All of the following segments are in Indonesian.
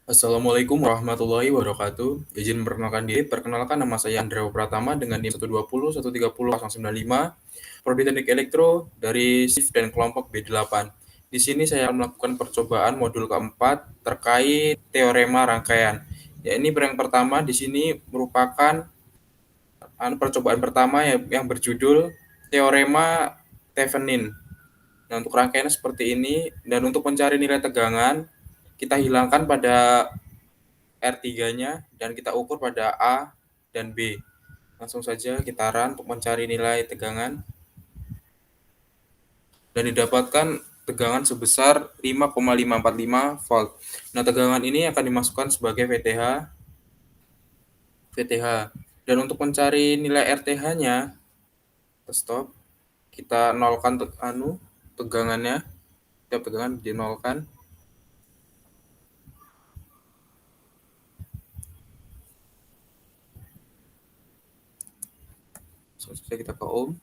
Assalamualaikum warahmatullahi wabarakatuh. Izin memperkenalkan diri, perkenalkan nama saya Andrea Pratama dengan NIM 120 130 095, Prodi Teknik Elektro dari shift dan kelompok B8. Di sini saya akan melakukan percobaan modul keempat terkait teorema rangkaian. Ya, ini yang pertama di sini merupakan percobaan pertama yang berjudul teorema Thevenin. Nah, untuk rangkaiannya seperti ini, dan untuk mencari nilai tegangan, kita hilangkan pada R3-nya dan kita ukur pada A dan B. Langsung saja kita run untuk mencari nilai tegangan dan didapatkan tegangan sebesar 5,545 volt. Nah, tegangan ini akan dimasukkan sebagai VTH. Dan untuk mencari nilai RTH-nya, kita stop, kita nolkan tegangannya, setiap tegangan dinolkan. Selesai kita ke ohm.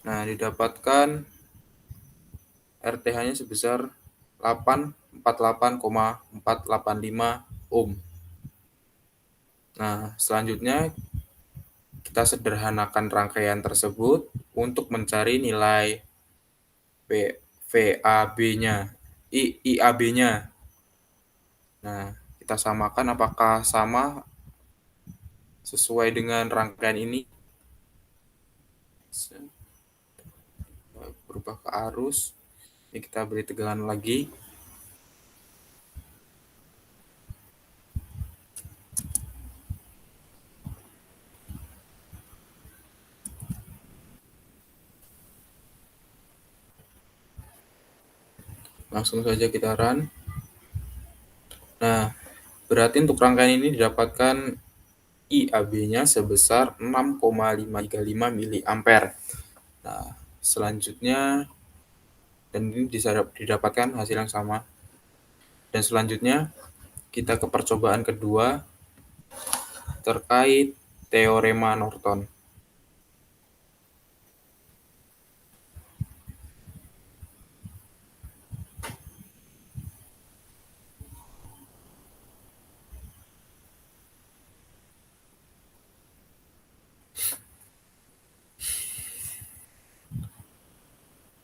Nah, didapatkan RTH-nya sebesar 848,485 ohm. Nah, selanjutnya kita sederhanakan rangkaian tersebut untuk mencari nilai VAB-nya, IAB-nya. Nah, kita samakan apakah sama sesuai dengan rangkaian ini. Berubah ke arus. Ini kita beri tegangan lagi. Langsung saja kita run. Nah, berarti untuk rangkaian ini didapatkan IAB-nya sebesar 6,535 mA. Nah, selanjutnya, dan ini didapatkan hasil yang sama. Dan selanjutnya, kita ke percobaan kedua terkait teorema Norton.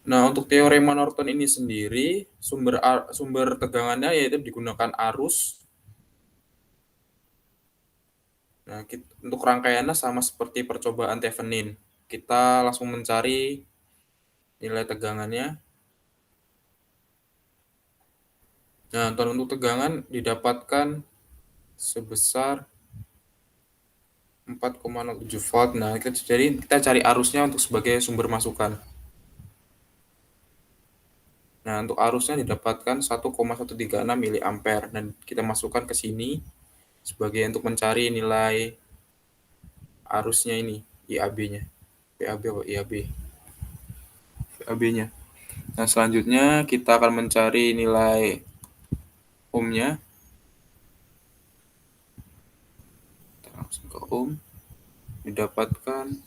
Nah, untuk teorema Norton ini sendiri, sumber tegangannya yaitu digunakan arus. Nah, untuk rangkaiannya sama seperti percobaan Thevenin. Kita langsung mencari nilai tegangannya. Nah, untuk tegangan didapatkan sebesar 4,07 volt. Nah, jadi kita cari arusnya untuk sebagai sumber masukan. Nah, untuk arusnya didapatkan 1,136 mA dan kita masukkan ke sini sebagai untuk mencari nilai arusnya ini, IAB-nya. VAB atau IAB. VAB-nya. Nah, selanjutnya kita akan mencari nilai ohmnya. Kita langsung ke ohm. Didapatkan.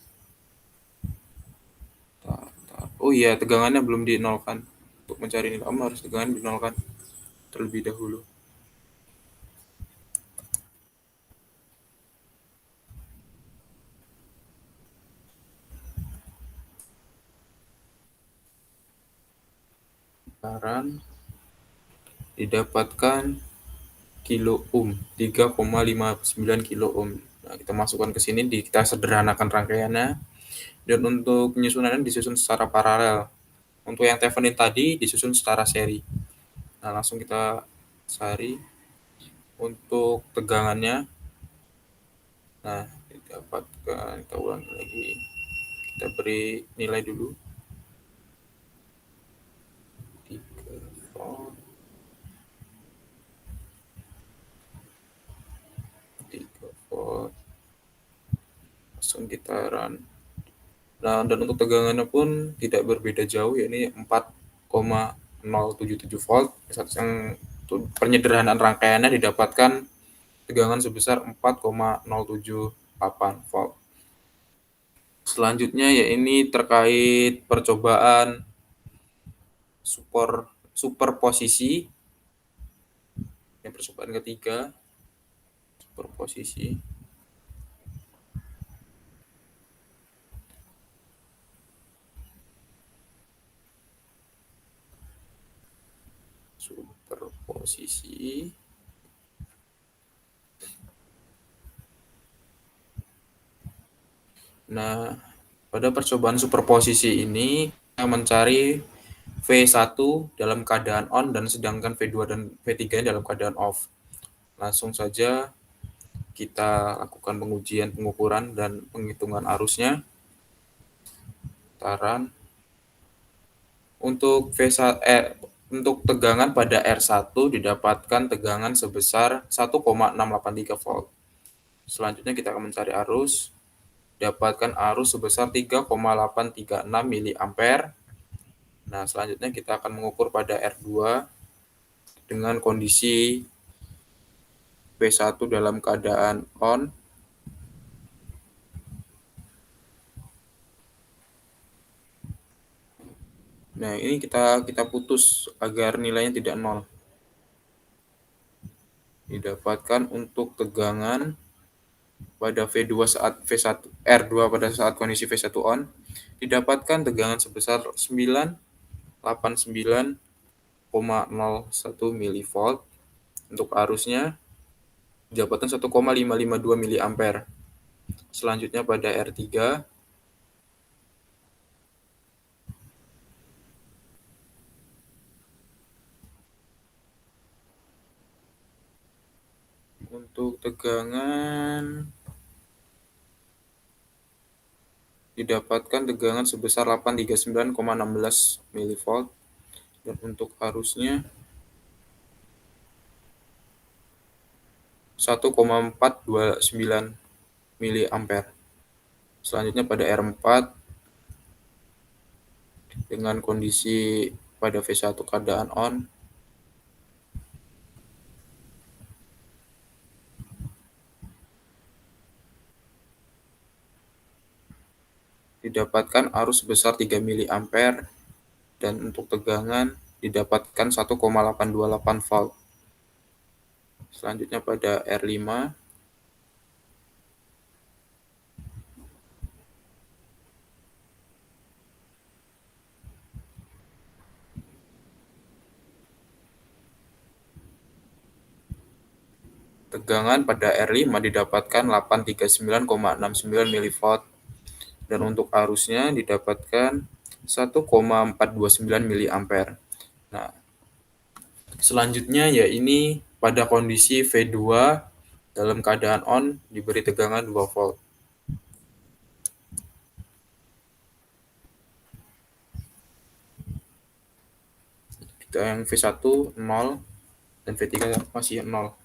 Oh iya, tegangannya belum dinolkan. Untuk mencari nilai ohm harus tegangan dinolkan terlebih dahulu. Sekarang didapatkan kilo ohm, 3,59 kilo ohm. Nah, kita masukkan ke sini, kita sederhanakan rangkaiannya. Dan untuk penyusunannya disusun secara paralel. Untuk yang Thevenin tadi disusun secara seri. Nah, langsung kita cari untuk tegangannya. Nah, didapatkan, kita ulangi lagi. Kita beri nilai dulu. 3 volt. 3 volt. Langsung kita run. Nah, dan untuk tegangannya pun tidak berbeda jauh, yakni 4,077 volt. Yang penyederhanaan rangkaiannya didapatkan tegangan sebesar 4,078 volt. Selanjutnya ya ini terkait percobaan support superposisi. Yang percobaan ketiga, superposisi. Superposisi. Nah, pada percobaan superposisi ini kita mencari V1 dalam keadaan on dan sedangkan V2 dan V3 dalam keadaan off. Langsung saja kita lakukan pengujian pengukuran dan penghitungan arusnya. Taran untuk untuk tegangan pada R1 didapatkan tegangan sebesar 1,683 volt. Selanjutnya kita akan mencari arus. Dapatkan arus sebesar 3,836 mA. Nah, selanjutnya kita akan mengukur pada R2 dengan kondisi V1 dalam keadaan on. Nah, ini kita putus agar nilainya tidak nol. Didapatkan untuk tegangan pada V2 saat V1 R2 pada saat kondisi V1 on didapatkan tegangan sebesar 989,01 mV. Untuk arusnya didapatkan 1,552 mA. Selanjutnya pada R3 untuk tegangan didapatkan tegangan sebesar 839,16 mV dan untuk arusnya 1,429 mA. Selanjutnya pada R4 dengan kondisi pada V1 keadaan on didapatkan arus sebesar 3 mA dan untuk tegangan didapatkan 1,828 volt. Selanjutnya pada R5 tegangan pada R5 didapatkan 839,69 mV dan untuk arusnya didapatkan 1,429 mA. Nah, selanjutnya ya ini pada kondisi V2 dalam keadaan on diberi tegangan 2 volt. Kita yang V1 0 dan V3 masih 0.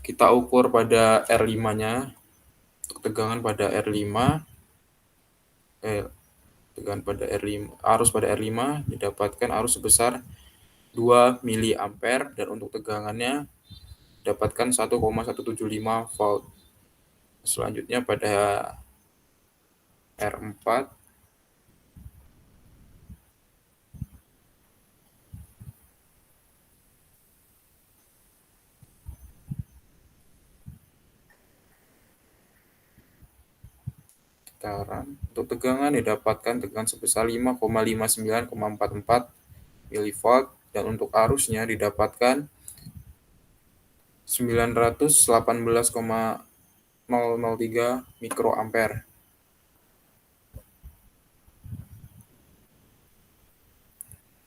Kita ukur pada R5-nya. Untuk tegangan pada R5 tegangan pada R5 arus pada R5 didapatkan arus sebesar 2 mA dan untuk tegangannya dapatkan 1,175 volt. Selanjutnya pada R4 untuk tegangan didapatkan tegangan sebesar 5,59,44 mV dan untuk arusnya didapatkan 918,003 mikroampere.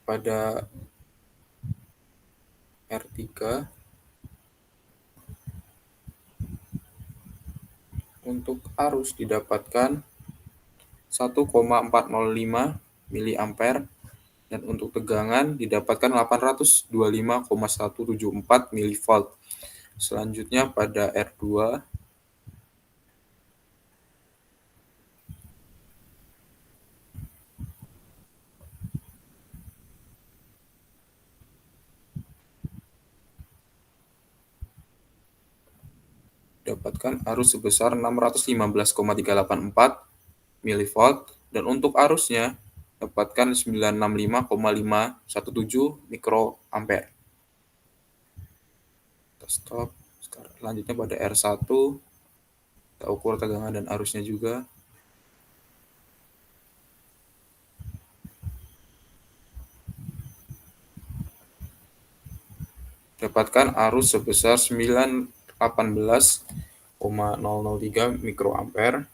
Pada R3 untuk arus didapatkan 1,405 mA dan untuk tegangan didapatkan 825,174 mV. Selanjutnya pada R2 dapatkan arus sebesar 615,384 milivolt, dan untuk arusnya dapatkan 965,517 mikroampere. Kita stop. Sekarang lanjutnya pada R1, kita ukur tegangan dan arusnya juga. Dapatkan arus sebesar 918,003 mikroampere.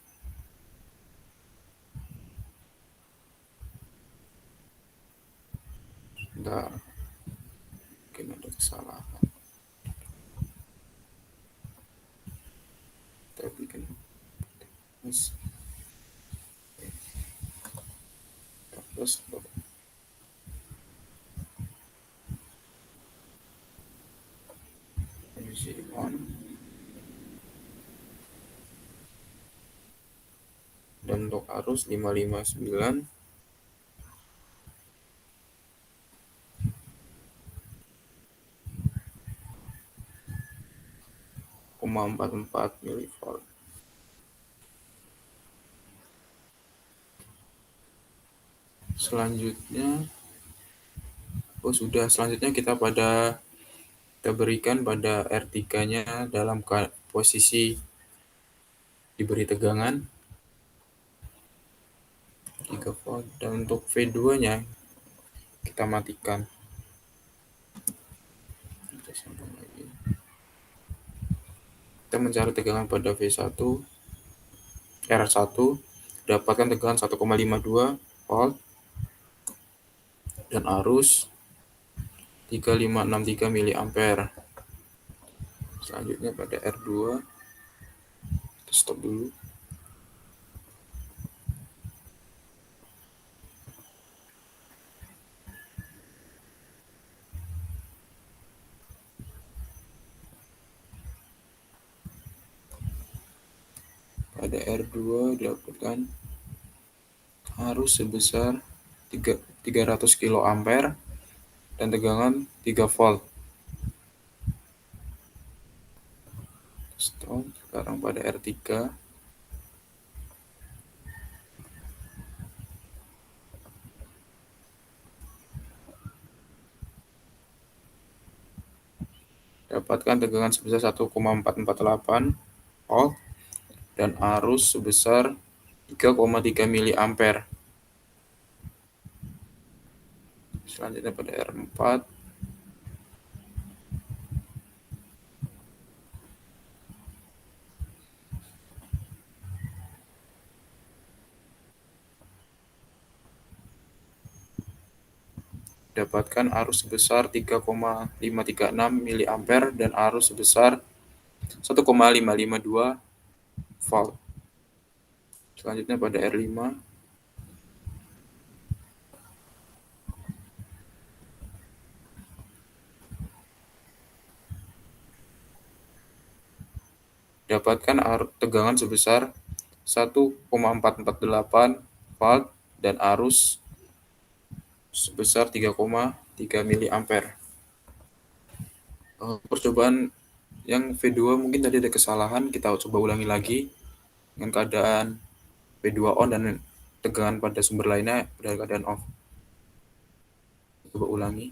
Bentar, mungkin ada kesalahan. Kita bikin terus on. Dan untuk arus 559 0,44 milivolt. Selanjutnya selanjutnya kita berikan pada R3-nya dalam posisi diberi tegangan 3 volt, dan untuk V2-nya kita matikan. Kita mencari tegangan pada V1, R1, dapatkan tegangan 1,52 volt dan arus 3563 miliampere. Selanjutnya pada R2, kita stop dulu. Pada R2 didapatkan arus sebesar 300 kilo ampere dan tegangan 3 volt. Stop. Sekarang pada R3, dapatkan tegangan sebesar 1,448 volt dan arus sebesar 3,3 miliampere. Selanjutnya pada R4, dapatkan arus sebesar 3,536 miliampere dan arus sebesar 1,552 volt. Selanjutnya pada R5, dapatkan tegangan sebesar 1,448 volt dan arus sebesar 3,3 miliampere. Percobaan yang V2 mungkin tadi ada kesalahan, kita coba ulangi lagi dengan keadaan V2 on dan tegangan pada sumber lainnya pada keadaan off. Coba ulangi.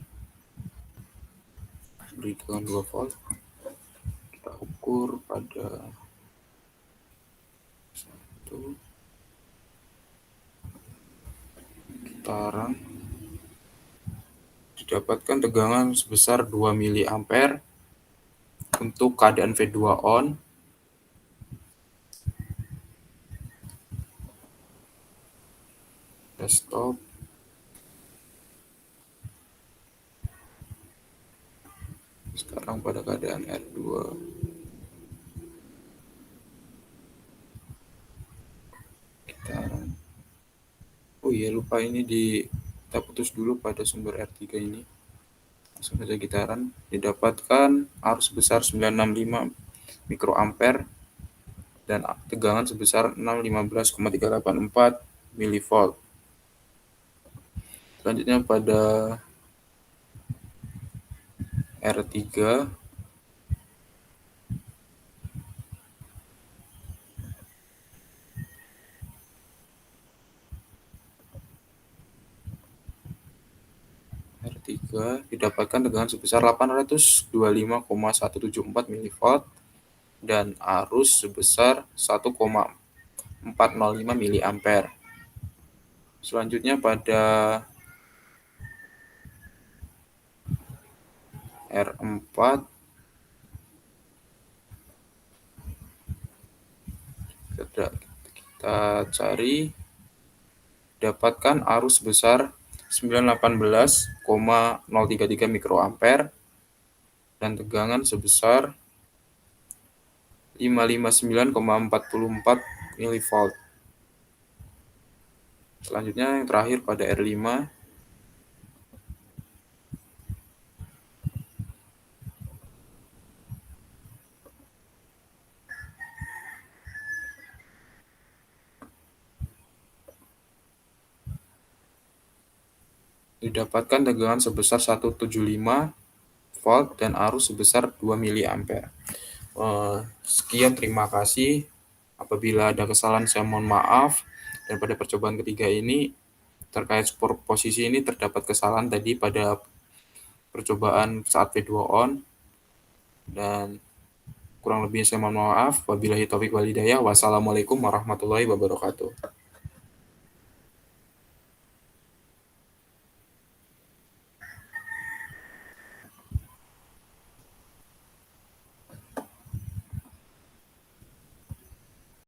Beri tegangan 2 volt. Kita ukur pada 1 getaran. Didapatkan tegangan sebesar 2 miliampere untuk keadaan V2 on. Kita stop. Sekarang pada keadaan R2, getaran. Oh iya, lupa ini kita putus dulu pada sumber R3 ini. Langsung saja getaran. Didapatkan arus sebesar 965 mikroampere dan tegangan sebesar 615,384 milivolt. Selanjutnya pada R3, 3 didapatkan tegangan sebesar 825,174 mV dan arus sebesar 1,405 mA. Selanjutnya pada R4 kita cari, dapatkan arus sebesar 918,033 mikroampere dan tegangan sebesar 559,44 mV. Selanjutnya yang terakhir pada R5 didapatkan tegangan sebesar 175 volt dan arus sebesar 2 mA. Sekian, terima kasih. Apabila ada kesalahan saya mohon maaf. Dan pada percobaan ketiga ini terkait superposisi ini terdapat kesalahan tadi pada percobaan saat V2 on, dan kurang lebihnya saya mohon maaf. Wabillahi taufik wal hidayah. Wassalamualaikum warahmatullahi wabarakatuh.